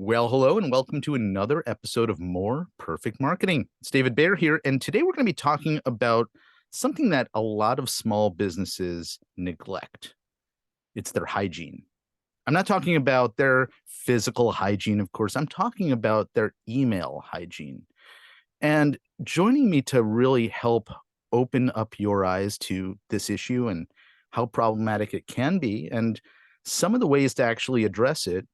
Well, hello, and welcome to another episode of More Perfect Marketing. It's David Baer here, and today we're going to be talking about something that a lot of small businesses neglect. It's their hygiene. I'm not talking about their physical hygiene, of course. I'm talking about their email hygiene. And joining me to really help open up your eyes to this issue and how problematic it can be, and some of the ways to actually address it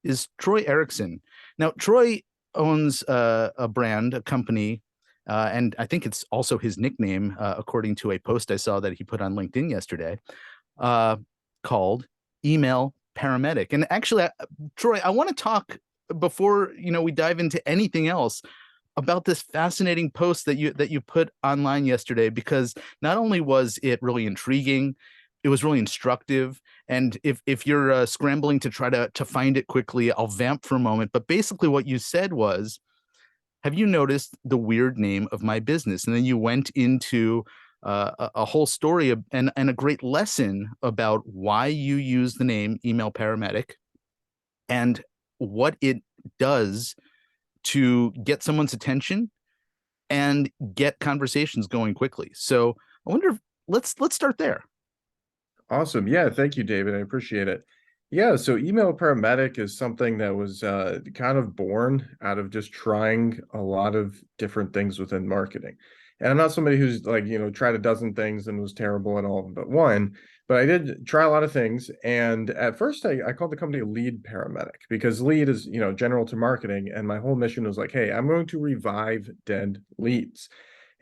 is Troy Ericson. Now, Troy owns a brand, a company, and I think it's also his nickname, according to a post I saw that he put on LinkedIn yesterday, uh, called Email Paramedic. And actually, Troy, I want to talk before we dive into anything else about this fascinating post that you put online yesterday, because not only was it really intriguing, it was really instructive. And if you're scrambling to try to find it quickly, I'll vamp for a moment. But basically, what you said was, "Have you noticed the weird name of my business?" And then you went into a whole story and a great lesson about why you use the name Email Paramedic and what it does to get someone's attention and get conversations going quickly. So I wonder if let's start there. Awesome. Yeah, thank you, David. I appreciate it. Yeah, so email paramedic is something that was kind of born out of just trying a lot of different things within marketing. And I'm not somebody who's like, tried a dozen things and was terrible at all of them but one, but I did try a lot of things. And at first I called the company lead paramedic because lead is, general to marketing. And my whole mission was like, hey, I'm going to revive dead leads.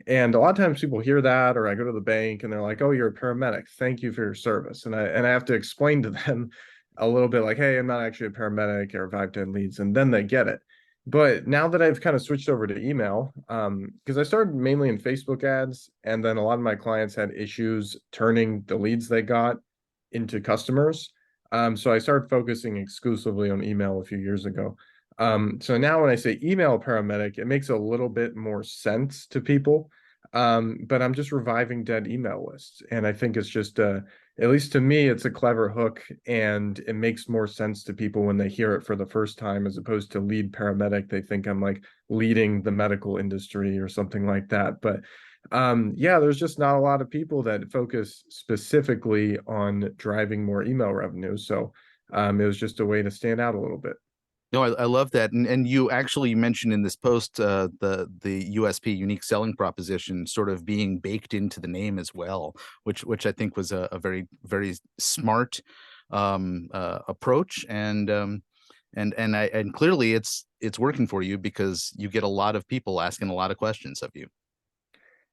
And a lot of times people hear that, or I go to the bank and they're like, "Oh, you're a paramedic. Thank you for your service." And I have to explain to them a little bit like, "Hey, I'm not actually a paramedic or Vive 10 leads," and then they get it. But now that I've kind of switched over to email, because I started mainly in Facebook ads, and then a lot of my clients had issues turning the leads they got into customers. So I started focusing exclusively on email a few years ago. So now when I say email paramedic, it makes a little bit more sense to people. But I'm just reviving dead email lists. And I think it's just, at least to me, it's a clever hook and it makes more sense to people when they hear it for the first time, as opposed to lead paramedic. They think I'm like leading the medical industry or something like that. But yeah, there's just not a lot of people that focus specifically on driving more email revenue. So it was just a way to stand out a little bit. No, I love that, and you actually mentioned in this post the USP, unique selling proposition, sort of being baked into the name as well, which I think was a very smart approach, and clearly it's working for you because you get a lot of people asking a lot of questions of you.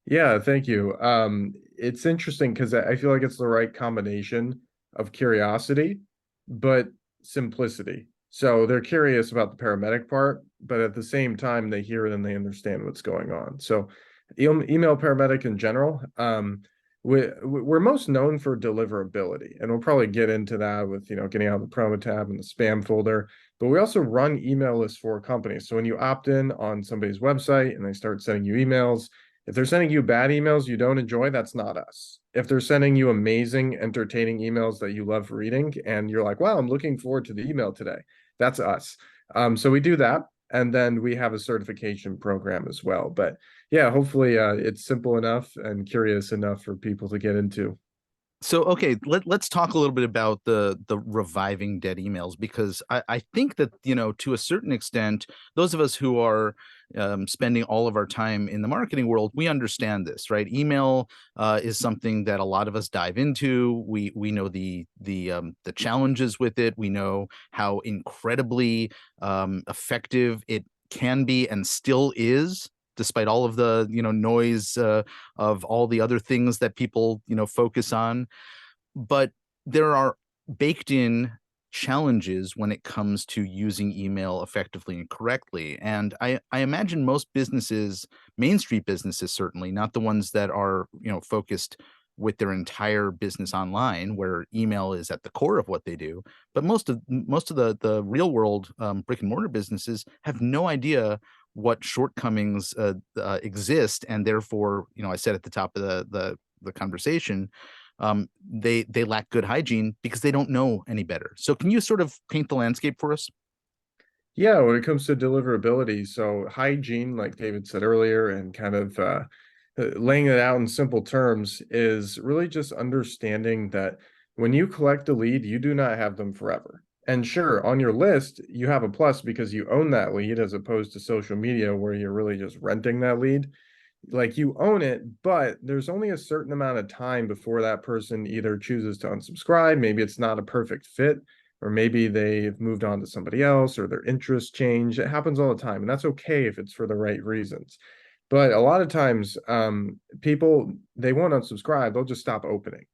Yeah, thank you. It's interesting because I feel like it's the right combination of curiosity, but simplicity. So they're curious about the paramedic part, but at the same time, they hear it and they understand what's going on. So email paramedic in general, we're most known for deliverability, and we'll probably get into that with, getting out of the promo tab and the spam folder. But we also run email lists for companies. So when you opt in on somebody's website and they start sending you emails, if they're sending you bad emails you don't enjoy, that's not us. If they're sending you amazing, entertaining emails that you love reading and you're like, wow, I'm looking forward to the email today, that's us. So we do that. And then we have a certification program as well. But yeah, hopefully it's simple enough and curious enough for people to get into. So, okay, let's talk a little bit about the reviving dead emails, because I think that, to a certain extent, those of us who are spending all of our time in the marketing world, we understand this, right? Email is something that a lot of us dive into. We know the challenges with it. We know how incredibly effective it can be and still is, despite all of the noise of all the other things that people focus on. But there are baked in challenges when it comes to using email effectively and correctly. And I imagine most businesses, Main Street businesses certainly, not the ones that are focused with their entire business online, where email is at the core of what they do, but most of the real world brick and mortar businesses have no idea what shortcomings exist, and therefore, I said at the top of the conversation, they lack good hygiene because they don't know any better. So can you sort of paint the landscape for us? Yeah, when it comes to deliverability, so hygiene, like David said earlier, and kind of laying it out in simple terms is really just understanding that when you collect a lead, you do not have them forever. And sure, on your list, you have a plus because you own that lead as opposed to social media where you're really just renting that lead. Like you own it, but there's only a certain amount of time before that person either chooses to unsubscribe, maybe it's not a perfect fit, or maybe they've moved on to somebody else or their interests change. It happens all the time, and that's okay if it's for the right reasons. But a lot of times, people they won't unsubscribe, they'll just stop opening.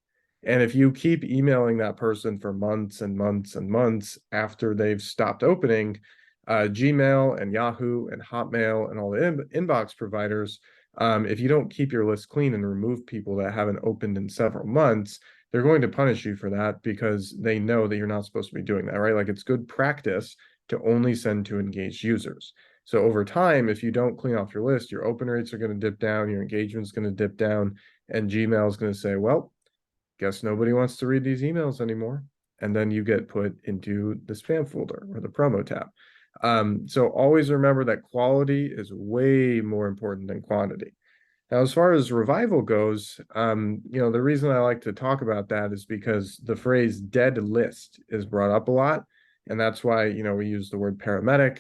And if you keep emailing that person for months and months and months after they've stopped opening, Gmail and Yahoo and Hotmail and all the inbox providers, if you don't keep your list clean and remove people that haven't opened in several months, they're going to punish you for that because they know that you're not supposed to be doing that, right? Like it's good practice to only send to engaged users. So over time, if you don't clean off your list, your open rates are going to dip down, your engagement's going to dip down, and Gmail is going to say, well, guess nobody wants to read these emails anymore. And then you get put into the spam folder or the promo tab. So always remember that quality is way more important than quantity. Now, as far as revival goes, the reason I like to talk about that is because the phrase dead list is brought up a lot. And that's why, we use the word paramedic,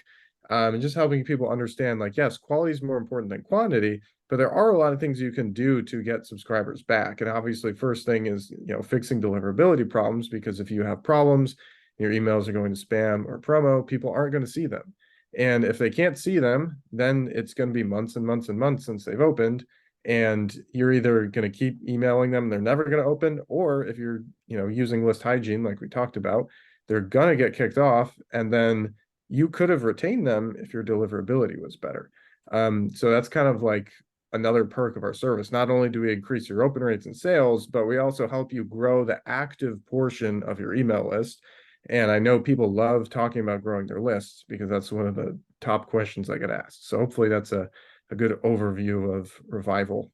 and just helping people understand, like, yes, quality is more important than quantity, but there are a lot of things you can do to get subscribers back. And obviously, first thing is, fixing deliverability problems, because if you have problems, your emails are going to spam or promo, people aren't going to see them. And if they can't see them, then it's going to be months and months and months since they've opened, and you're either going to keep emailing them, they're never going to open, or if you're using list hygiene like we talked about, they're going to get kicked off, and then you could have retained them if your deliverability was better. So that's kind of like another perk of our service. Not only do we increase your open rates and sales, but we also help you grow the active portion of your email list. And I know people love talking about growing their lists because that's one of the top questions I get asked. So hopefully that's a good overview of revival.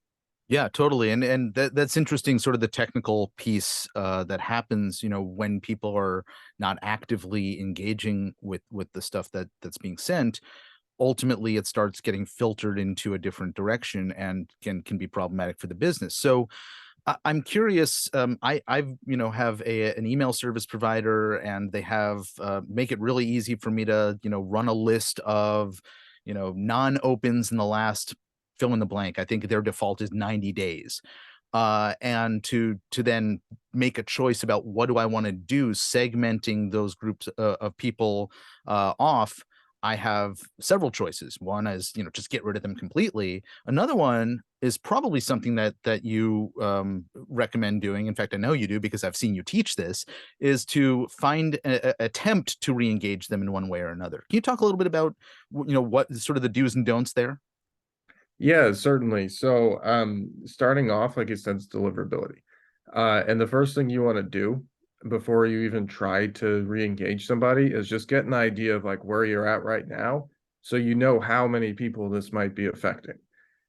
Yeah, totally. And that's interesting, sort of the technical piece that happens, when people are not actively engaging with the stuff that's being sent. Ultimately, it starts getting filtered into a different direction and can be problematic for the business. So I'm curious. I've have an email service provider, and they have make it really easy for me to run a list of non-opens in the last fill in the blank. I think their default is 90 days. And to then make a choice about what do I want to do, segmenting those groups of people off. I have several choices. One is, just get rid of them completely. Another one is probably something that you recommend doing. In fact, I know you do because I've seen you teach this, is to find attempt to re-engage them in one way or another. Can you talk a little bit about, what sort of the do's and don'ts there? Yeah, certainly. So, starting off, like you said, it's deliverability. And the first thing you want to do before you even try to re-engage somebody is just get an idea of like where you're at right now, so you know how many people this might be affecting.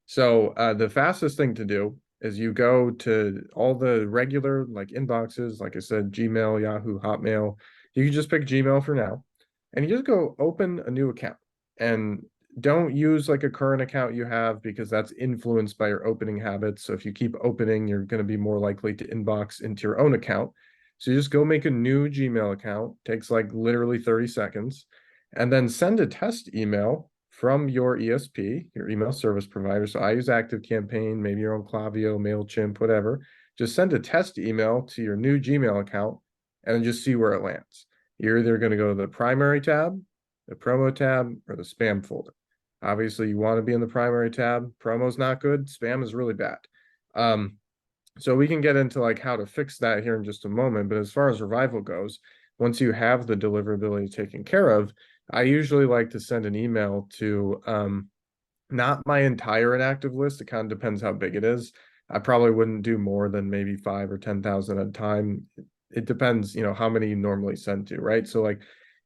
So, the fastest thing to do is you go to all the regular like inboxes, like I said, Gmail, Yahoo, Hotmail. You can just pick Gmail for now, and you just go open a new account. And don't use like a current account you have because that's influenced by your opening habits. So if you keep opening, you're going to be more likely to inbox into your own account. So you just go make a new Gmail account, takes like literally 30 seconds, and then send a test email from your ESP, your email service provider. So I use ActiveCampaign, maybe your own Klaviyo, MailChimp, whatever. Just send a test email to your new Gmail account and then just see where it lands. You're either going to go to the primary tab, the promo tab, or the spam folder. Obviously, you want to be in the primary tab. Promo's not good. Spam is really bad. Um, so we can get into like how to fix that here in just a moment. But as far as revival goes, once you have the deliverability taken care of, I usually like to send an email to not my entire inactive list. It kind of depends how big it is. I probably wouldn't do more than maybe 5 or 10,000 at a time. It depends, how many you normally send to, right? So like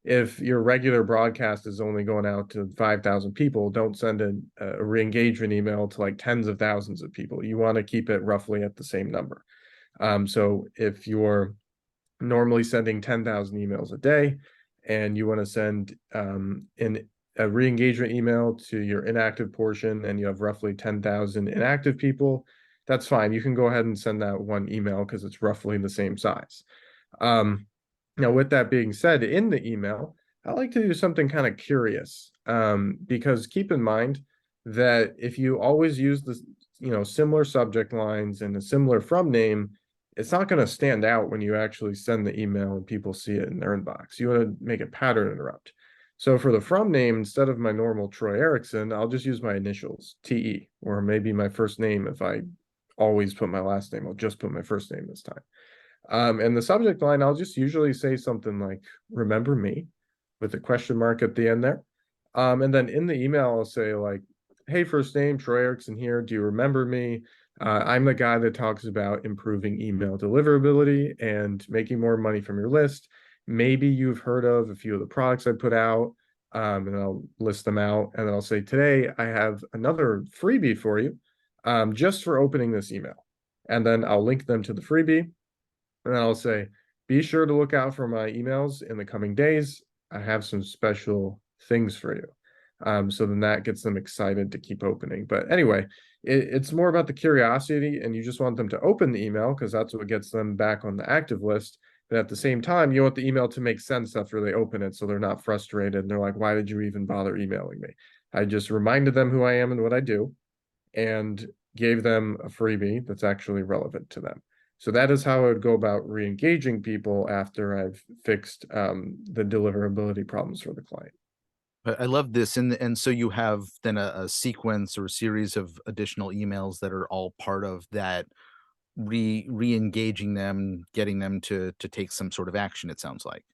if your regular broadcast is only going out to 5,000 people, don't send a re-engagement email to like tens of thousands of people. You want to keep it roughly at the same number. So if you're normally sending 10,000 emails a day and you want to send a re-engagement email to your inactive portion, and you have roughly 10,000 inactive people, that's fine. You can go ahead and send that one email because it's roughly the same size. Now, with that being said, in the email, I like to do something kind of curious, because keep in mind that if you always use the similar subject lines and a similar from name, it's not going to stand out when you actually send the email and people see it in their inbox. You want to make a pattern interrupt. So for the from name, instead of my normal Troy Erickson, I'll just use my initials, TE, or maybe my first name. If I always put my last name, I'll just put my first name this time. And the subject line, I'll just usually say something like, remember me, with a question mark at the end there. And then in the email, I'll say like, hey, first name, Troy Erickson here. Do you remember me? I'm the guy that talks about improving email deliverability and making more money from your list. Maybe you've heard of a few of the products I put out, and I'll list them out. And then I'll say, today I have another freebie for you, just for opening this email. And then I'll link them to the freebie. And I'll say, be sure to look out for my emails in the coming days. I have some special things for you. So then that gets them excited to keep opening. But anyway, it's more about the curiosity, and you just want them to open the email because that's what gets them back on the active list. But at the same time, you want the email to make sense after they open it so they're not frustrated and they're like, why did you even bother emailing me? I just reminded them who I am and what I do, and gave them a freebie that's actually relevant to them. So that is how I would go about re-engaging people after I've fixed the deliverability problems for the client. I love this. And so you have then a sequence or a series of additional emails that are all part of that re-engaging them, getting them to take some sort of action, it sounds like.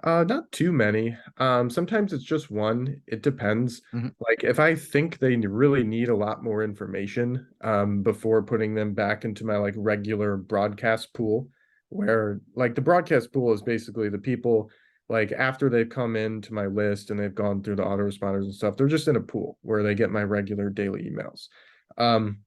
Not too many. Sometimes it's just one. It depends. Mhm. Like if I think they really need a lot more information, before putting them back into my like regular broadcast pool, where like the broadcast pool is basically the people like after they've come into my list and they've gone through the autoresponders and stuff, they're just in a pool where they get my regular daily emails. Um,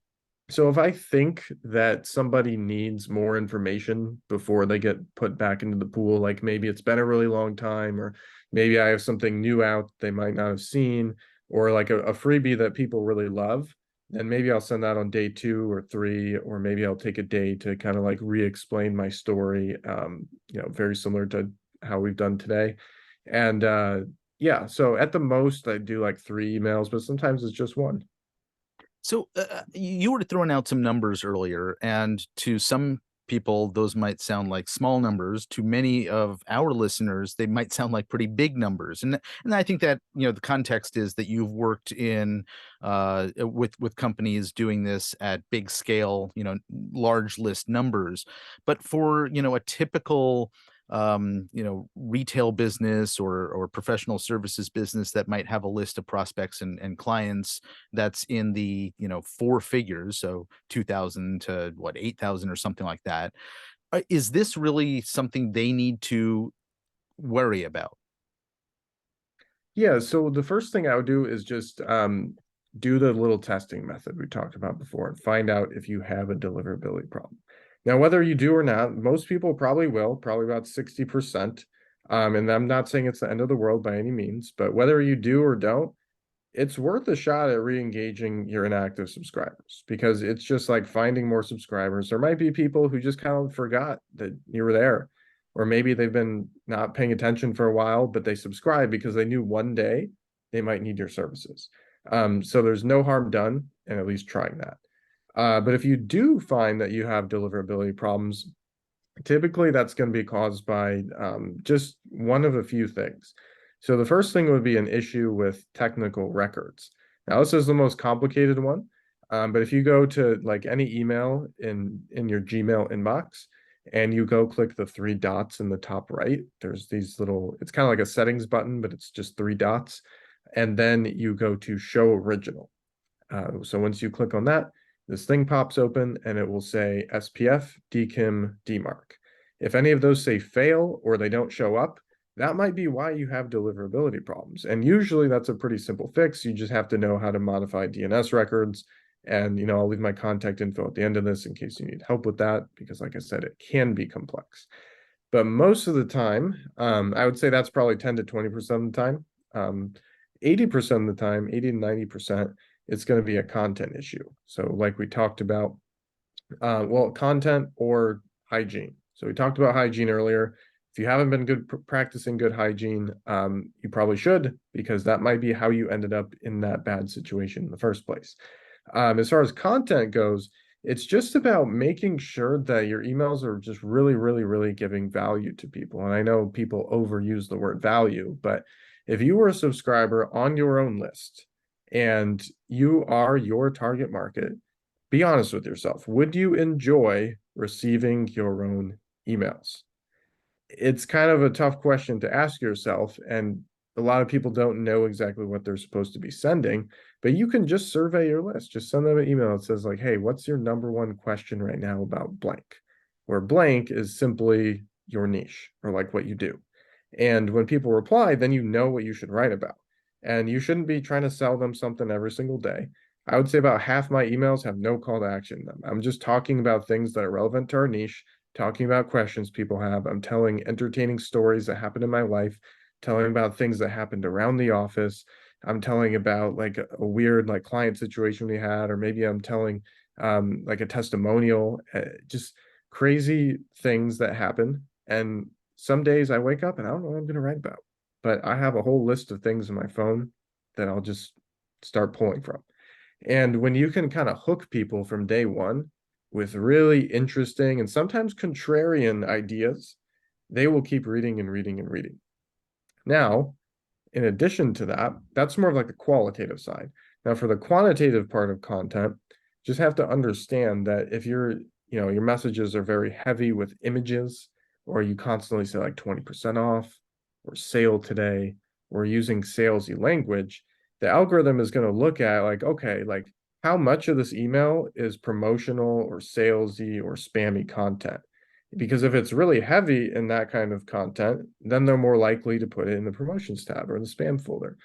so if I think that somebody needs more information before they get put back into the pool, like maybe it's been a really long time, or maybe I have something new out they might not have seen, or like a freebie that people really love, then maybe I'll send that on day 2 or 3, or maybe I'll take a day to kind of like re-explain my story, very similar to how we've done today. And yeah, so at the most I do like 3 emails, but sometimes it's just one. So you were throwing out some numbers earlier, and to some people, those might sound like small numbers. To many of our listeners, they might sound like pretty big numbers. And I think that the context is that you've worked in with companies doing this at big scale, large list numbers. But for a typical retail business or professional services business that might have a list of prospects and clients that's in the 4 figures, so 2,000 to what 8,000 or something like that. Is this really something they need to worry about? Yeah, so the first thing I would do is just do the little testing method we talked about before and find out if you have a deliverability problem. Now, whether you do or not, most people probably will, probably about 60%. And I'm not saying it's the end of the world by any means, but whether you do or don't, it's worth a shot at re-engaging your inactive subscribers, because it's just like finding more subscribers. There might be people who just kind of forgot that you were there, or maybe they've been not paying attention for a while, but they subscribe because they knew one day they might need your services. So there's no harm done in at least trying that. But if you do find that you have deliverability problems, typically that's going to be caused by just one of a few things. So the first thing would be an issue with technical records. Now, this is the most complicated one, but if you go to like any email in your Gmail inbox and you go click the 3 dots in the top right, there's these little, it's kind of like a settings button, but it's just 3 dots. And then you go to show original. So once you click on that, this thing pops open and it will say SPF, DKIM, DMARC. If any of those say fail or they don't show up, that might be why you have deliverability problems. And usually that's a pretty simple fix. You just have to know how to modify DNS records. And, I'll leave my contact info at the end of this in case you need help with that, because like I said, it can be complex. But most of the time, I would say that's probably 10 to 20% of the time. 80% of the time, 80 to 90%, it's going to be a content issue. So, like we talked about, well, content or hygiene. So, we talked about hygiene earlier. If you haven't been practicing good hygiene, you probably should, because that might be how you ended up in that bad situation in the first place. As far as content goes, it's just about making sure that your emails are just really, really, really giving value to people. And I know people overuse the word value, but if you were a subscriber on your own list and you are your target market, be honest with yourself. Would you enjoy receiving your own emails? It's kind of a tough question to ask yourself, and a lot of people don't know exactly what they're supposed to be sending, but you can just survey your list. Just send them an email that says like, hey, what's your number one question right now about blank? Where blank is simply your niche or like what you do. And when people reply, then you know what you should write about. And you shouldn't be trying to sell them something every single day. I would say about half my emails have no call to action in them. I'm just talking about things that are relevant to our niche, talking about questions people have. I'm telling entertaining stories that happened in my life, telling about things that happened around the office. I'm telling about like a weird like client situation we had, or maybe I'm telling like a testimonial, just crazy things that happen. And some days I wake up and I don't know what I'm going to write about, but I have a whole list of things in my phone that I'll just start pulling from. And when you can kind of hook people from day one with really interesting and sometimes contrarian ideas, they will keep reading and reading and reading. Now, in addition to that, that's more of like the qualitative side. Now, for the quantitative part of content, just have to understand that if your messages are very heavy with images, or you constantly say like 20% off or sale today, or using salesy language, the algorithm is going to look at like, okay, like how much of this email is promotional or salesy or spammy content? Because if it's really heavy in that kind of content, then they're more likely to put it in the promotions tab or in the spam folder.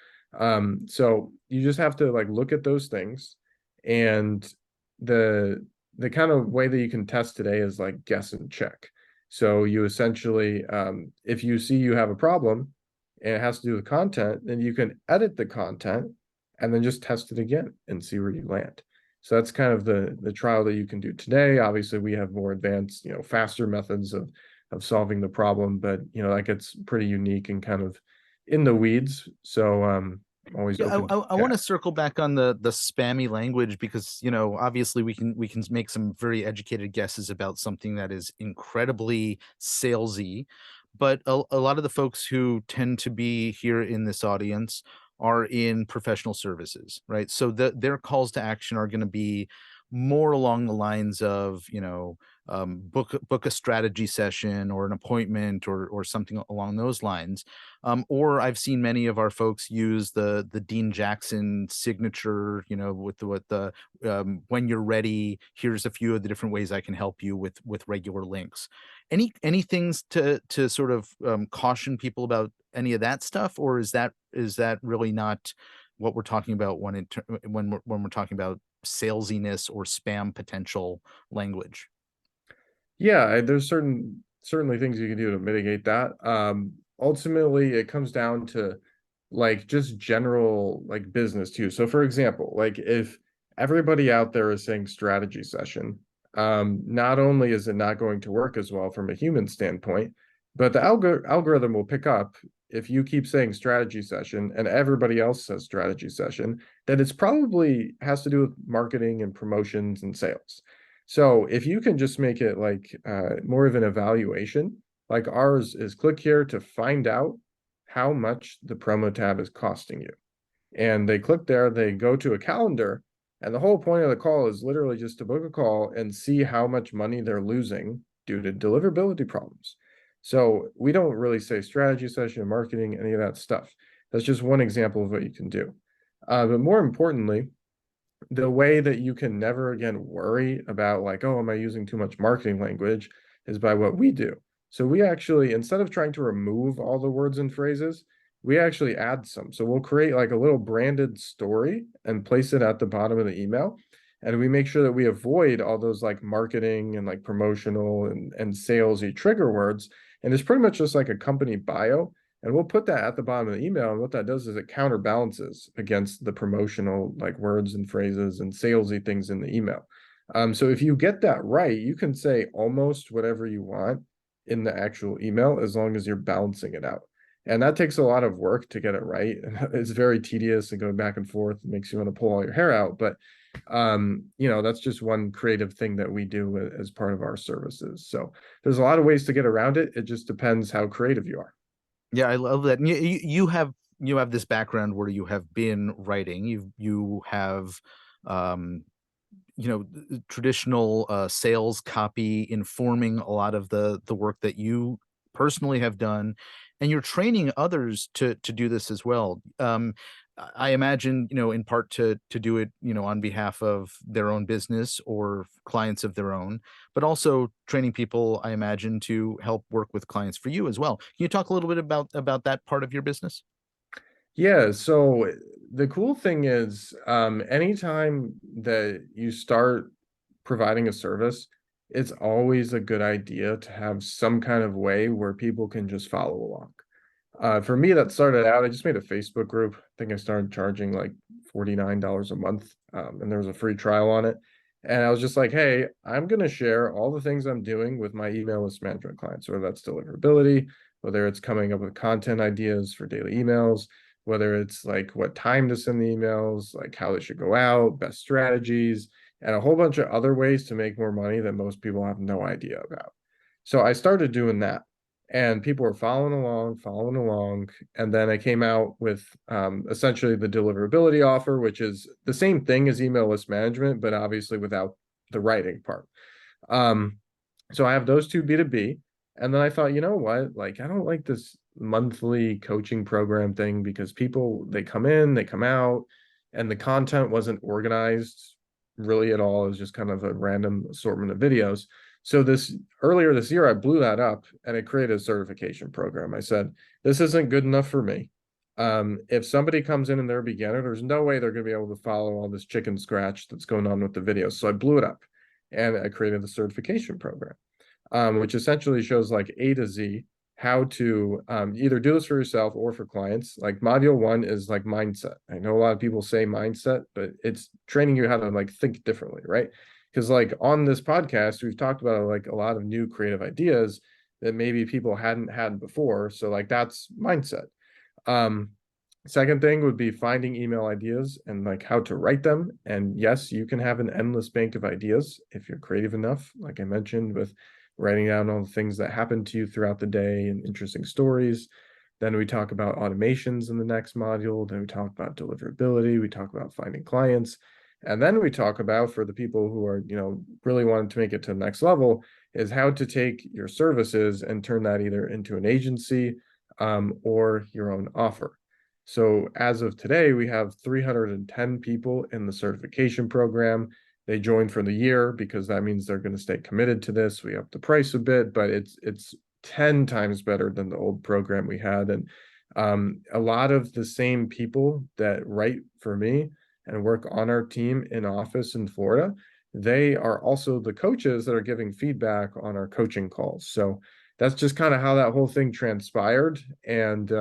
So you just have to like look at those things, and the kind of way that you can test today is like guess and check. So you essentially, if you see you have a problem and it has to do with content, then you can edit the content and then just test it again and see where you land. So that's kind of the trial that you can do today. Obviously, we have more advanced, faster methods of solving the problem, but that gets pretty unique and kind of in the weeds. So always Yeah, open to I want to chat. circle back on the spammy language, because obviously we can make some very educated guesses about something that is incredibly salesy, but a lot of the folks who tend to be here in this audience are in professional services, right? So their calls to action are going to be more along the lines of book a strategy session or an appointment or something along those lines. Or I've seen many of our folks use the Dean Jackson signature, with the when you're ready, here's a few of the different ways I can help you with regular links. Any things to sort of caution people about any of that stuff, or is that really not what we're talking about when we're talking about salesiness or spam potential language? Yeah, there's certainly things you can do to mitigate that. Ultimately, it comes down to like just general like business too. So for example, like if everybody out there is saying strategy session, not only is it not going to work as well from a human standpoint, but the algorithm will pick up if you keep saying strategy session and everybody else says strategy session, that it's probably has to do with marketing and promotions and sales. So if you can just make it like more of an evaluation, like ours is click here to find out how much the promo tab is costing you. And they click there, they go to a calendar, and the whole point of the call is literally just to book a call and see how much money they're losing due to deliverability problems. So we don't really say strategy session, marketing, any of that stuff. That's just one example of what you can do. But more importantly, the way that you can never again worry about like, oh, am I using too much marketing language, is by what we do. So we actually, instead of trying to remove all the words and phrases, we actually add some. So we'll create like a little branded story and place it at the bottom of the email. And we make sure that we avoid all those like marketing and like promotional and salesy trigger words. And it's pretty much just like a company bio. And we'll put that at the bottom of the email. And what that does is it counterbalances against the promotional like words and phrases and salesy things in the email. So if you get that right, you can say almost whatever you want in the actual email as long as you're balancing it out. And that takes a lot of work to get it right. It's very tedious and going back and forth. It makes you want to pull all your hair out. But that's just one creative thing that we do as part of our services. So there's a lot of ways to get around it. It just depends how creative you are. Yeah, I love that. And you have this background where you have been writing. You have um traditional sales copy informing a lot of the work that you personally have done, and you're training others to do this as well. I imagine, in part to do it, on behalf of their own business or clients of their own, but also training people, I imagine, to help work with clients for you as well. Can you talk a little bit about that part of your business? Yeah, so the cool thing is, anytime that you start providing a service, it's always a good idea to have some kind of way where people can just follow along. For me, that started out, I just made a Facebook group. I think I started charging like $49 a month, and there was a free trial on it. And I was just like, hey, I'm going to share all the things I'm doing with my email list management clients, whether that's deliverability, whether it's coming up with content ideas for daily emails, whether it's like what time to send the emails, like how they should go out, best strategies, and a whole bunch of other ways to make more money that most people have no idea about. So I started doing that, and people were following along. And then I came out with essentially the deliverability offer, which is the same thing as email list management, but obviously without the writing part. Um, so I have those two B2B. And then I thought, you know what? Like, I don't like this monthly coaching program thing because people, they come in, they come out, and the content wasn't organized really at all. It was just kind of a random assortment of videos. So this earlier this year, I blew that up and I created a certification program. I said, this isn't good enough for me. If somebody comes in and they're a beginner, there's no way they're going to be able to follow all this chicken scratch that's going on with the videos. So I blew it up and I created the certification program, which essentially shows like A to Z how to either do this for yourself or for clients. Like module one is like mindset. I know a lot of people say mindset, but it's training you how to like think differently, right? Because like on this podcast, we've talked about like a lot of new creative ideas that maybe people hadn't had before. So like that's mindset. Um, Second thing would be finding email ideas and like how to write them. And yes, you can have an endless bank of ideas if you're creative enough, like I mentioned, with writing down all the things that happen to you throughout the day and interesting stories. Then we talk about automations in the next module. Then we talk about deliverability. We talk about finding clients. And then we talk about, for the people who are, really wanting to make it to the next level, is how to take your services and turn that either into an agency or your own offer. So as of today, we have 310 people in the certification program. They joined for the year because that means they're going to stay committed to this. We up the price a bit, but it's 10 times better than the old program we had. And a lot of the same people that write for me and work on our team in office in Florida, they are also the coaches that are giving feedback on our coaching calls. So that's just kind of how that whole thing transpired. And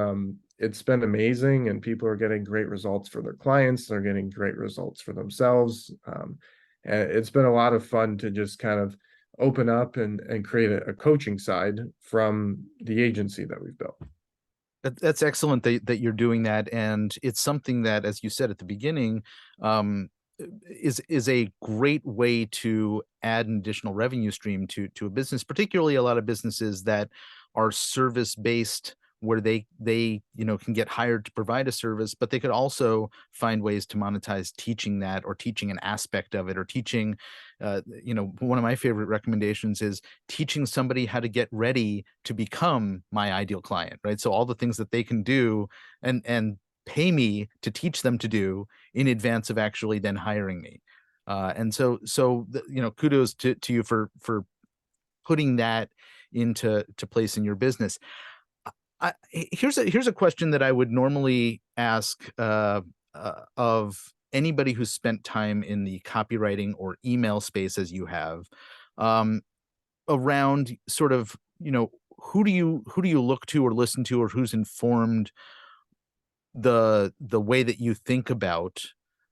it's been amazing, and people are getting great results for their clients. They're getting great results for themselves. And it's been a lot of fun to just kind of open up and create a coaching side from the agency that we've built. That's excellent that you're doing that, and it's something that, as you said at the beginning, um, is a great way to add an additional revenue stream to a business, particularly a lot of businesses that are service based, where they can get hired to provide a service, but they could also find ways to monetize teaching that, or teaching an aspect of it, or teaching one of my favorite recommendations is teaching somebody how to get ready to become my ideal client, right? So all the things that they can do and pay me to teach them to do in advance of actually then hiring me. Kudos to you for putting that into place in your business. Here's a question that I would normally ask of anybody who's spent time in the copywriting or email space as you have, um, around sort of, who do you look to or listen to, or who's informed the way that you think about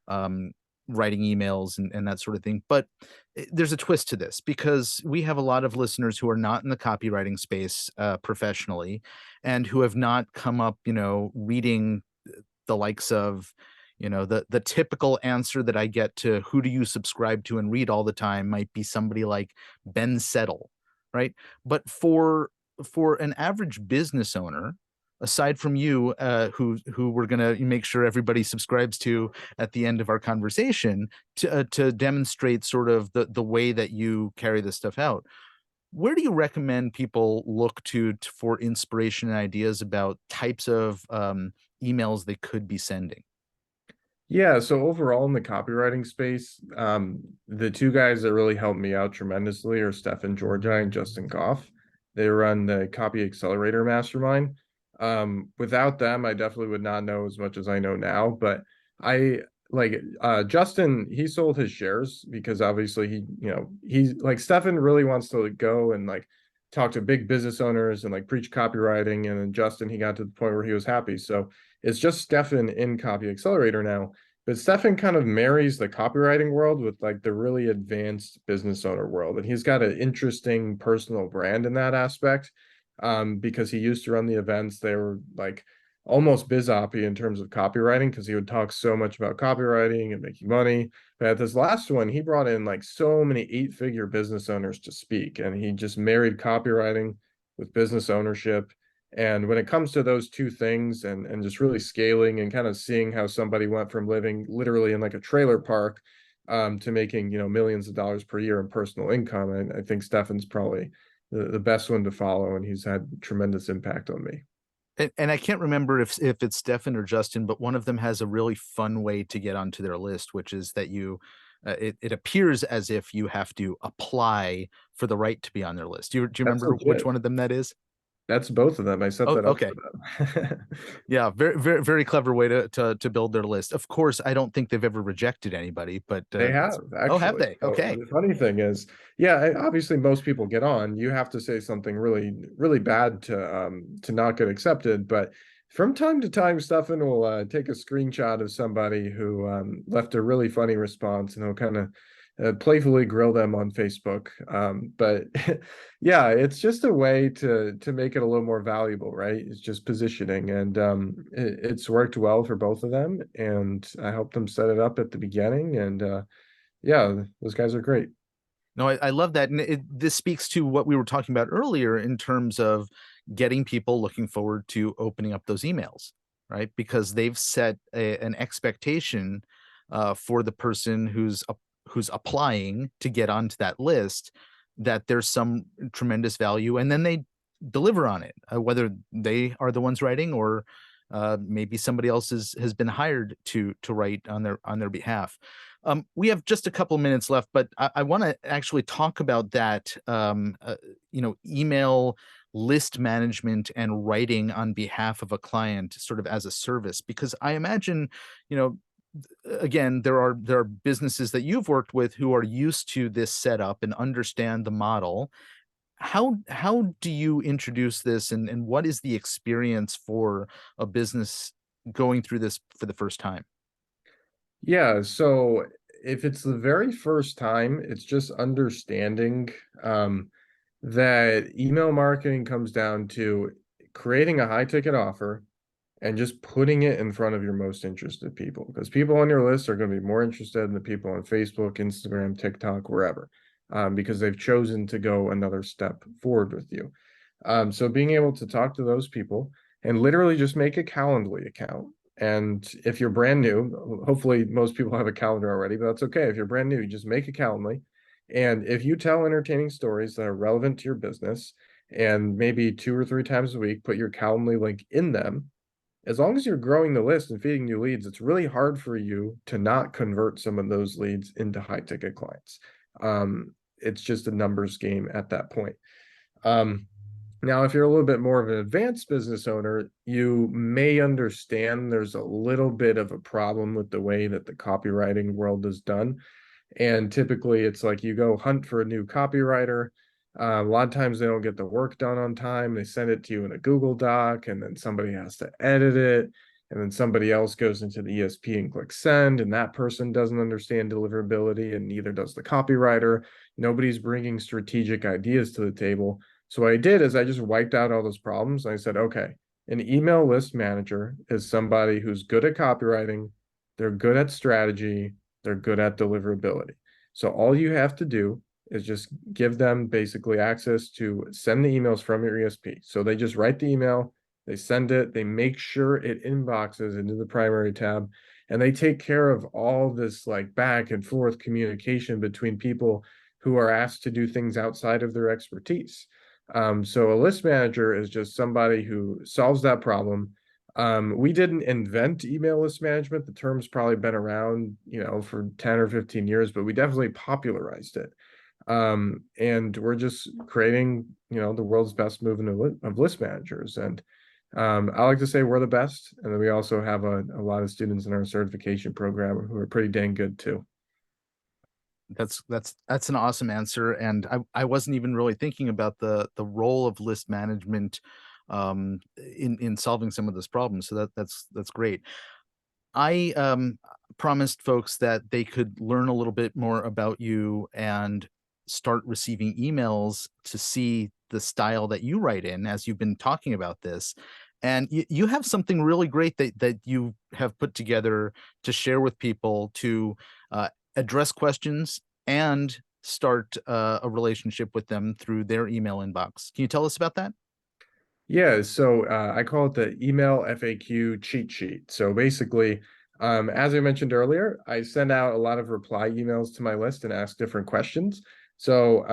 um, writing emails and that sort of thing. But there's a twist to this because we have a lot of listeners who are not in the copywriting space professionally, and who have not come up, reading the likes of, the typical answer that I get to who do you subscribe to and read all the time might be somebody like Ben Settle, right? But for an average business owner, aside from you, who we're gonna make sure everybody subscribes to at the end of our conversation, to demonstrate sort of the way that you carry this stuff out, where do you recommend people look to for inspiration and ideas about types of emails they could be sending? Yeah, so overall in the copywriting space, the two guys that really helped me out tremendously are Stefan Georgi and Justin Goff. They run the Copy Accelerator Mastermind. Without them, I definitely would not know as much as I know now. But I like Justin, he sold his shares because obviously he's like Stefan really wants to go and like talk to big business owners and like preach copywriting. And then Justin, he got to the point where he was happy. So it's just Stefan in Copy Accelerator now. But Stefan kind of marries the copywriting world with like the really advanced business owner world. And he's got an interesting personal brand in that aspect, because he used to run the events. They were like almost biz-oppy in terms of copywriting because he would talk so much about copywriting and making money. But at this last one, he brought in like so many eight-figure business owners to speak, and he just married copywriting with business ownership. And when it comes to those two things and just really scaling and kind of seeing how somebody went from living literally in like a trailer park to making, millions of dollars per year in personal income, and I think Stefan's probably the best one to follow, and he's had tremendous impact on me. And I can't remember if it's Stefan or Justin, but one of them has a really fun way to get onto their list, which is that it appears as if you have to apply for the right to be on their list. Do you That's remember which legit. one of them that is? That's both of them. I set Oh, that up okay. for them. Yeah, very, very, very clever way to build their list. Of course, I don't think they've ever rejected anybody, but They have oh, have actually. they? So Okay. the funny thing is, yeah, obviously most people get on. You have to say something really, really bad to not get accepted. But from time to time, Stefan will take a screenshot of somebody who left a really funny response, and he'll kind of playfully grill them on Facebook. But yeah, it's just a way to make it a little more valuable, right? It's just positioning, and it's worked well for both of them. And I helped them set it up at the beginning, and yeah, those guys are great. No, I love that. And this speaks to what we were talking about earlier in terms of getting people looking forward to opening up those emails, right? Because they've set an expectation for the person who's applying to get onto that list, that there's some tremendous value, and then they deliver on it, whether they are the ones writing, or maybe somebody else has been hired to write on their behalf. We have just a couple minutes left, but I want to actually talk about that, email list management and writing on behalf of a client sort of as a service, because I imagine, you know, again, there are businesses that you've worked with who are used to this setup and understand the model. How do you introduce this, and what is the experience for a business going through this for the first time? Yeah, so if it's the very first time, it's just understanding that email marketing comes down to creating a high ticket offer and just putting it in front of your most interested people, because people on your list are going to be more interested in the people on Facebook, Instagram, TikTok, wherever, because they've chosen to go another step forward with you. So being able to talk to those people and literally just make a Calendly account. And if you're brand new, hopefully most people have a calendar already, but that's okay. If you're brand new, you just make a Calendly. And if you tell entertaining stories that are relevant to your business, and maybe 2 or 3 times a week, put your Calendly link in them, as long as you're growing the list and feeding new leads, it's really hard for you to not convert some of those leads into high ticket clients. It's just a numbers game at that point. Um, Now, if you're a little bit more of an advanced business owner, you may understand there's a little bit of a problem with the way that the copywriting world is done. And typically it's like you go hunt for a new copywriter, A lot of times they don't get the work done on time. They send it to you in a Google Doc, and then somebody has to edit it. And then somebody else goes into the ESP and clicks send, and that person doesn't understand deliverability, and neither does the copywriter. Nobody's bringing strategic ideas to the table. So what I did is I just wiped out all those problems. I said, okay, an email list manager is somebody who's good at copywriting, they're good at strategy, they're good at deliverability. So all you have to do is just give them basically access to send the emails from your ESP. So they just write the email, they send it, they make sure it inboxes into the primary tab, and they take care of all this like back and forth communication between people who are asked to do things outside of their expertise. So a list manager is just somebody who solves that problem. We didn't invent email list management. The term's probably been around, for 10 or 15 years, but we definitely popularized it. And we're just creating, the world's best movement of list managers. And I like to say we're the best. And then we also have a lot of students in our certification program who are pretty dang good too. That's an awesome answer, and I wasn't even really thinking about the role of list management in solving some of this problem. So that's great. I promised folks that they could learn a little bit more about you and start receiving emails to see the style that you write in as you've been talking about this. And you have something really great that you have put together to share with people to address questions and start a relationship with them through their email inbox. Can you tell us about that? Yeah, so I call it the email FAQ cheat sheet. So basically, as I mentioned earlier, I send out a lot of reply emails to my list and ask different questions. So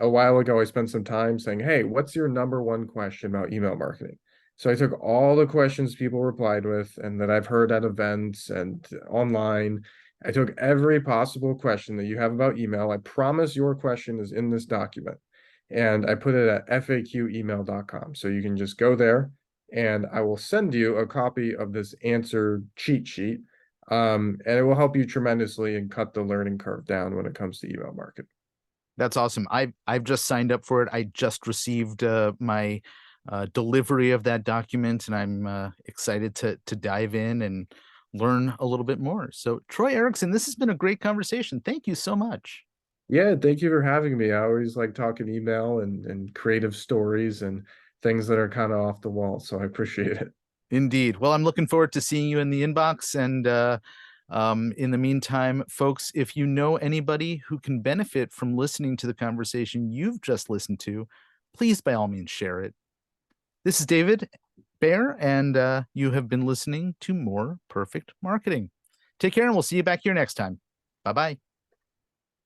a while ago, I spent some time saying, hey, what's your number one question about email marketing? So I took all the questions people replied with and that I've heard at events and online. I took every possible question that you have about email. I promise your question is in this document, and I put it at faqemail.com. So you can just go there and I will send you a copy of this answer cheat sheet. And it will help you tremendously and cut the learning curve down when it comes to email marketing. That's awesome. I've just signed up for it. I just received my delivery of that document, and I'm excited to dive in and learn a little bit more. So, Troy Ericson, this has been a great conversation. Thank you so much. Yeah, thank you for having me. I always like talking email and creative stories and things that are kind of off the wall. So I appreciate it. Indeed. Well, I'm looking forward to seeing you in the inbox. And in the meantime, folks, if you know anybody who can benefit from listening to the conversation you've just listened to, please by all means share it. This is David Baer, and you have been listening to More Perfect Marketing. Take care, and we'll see you back here next time. Bye-bye.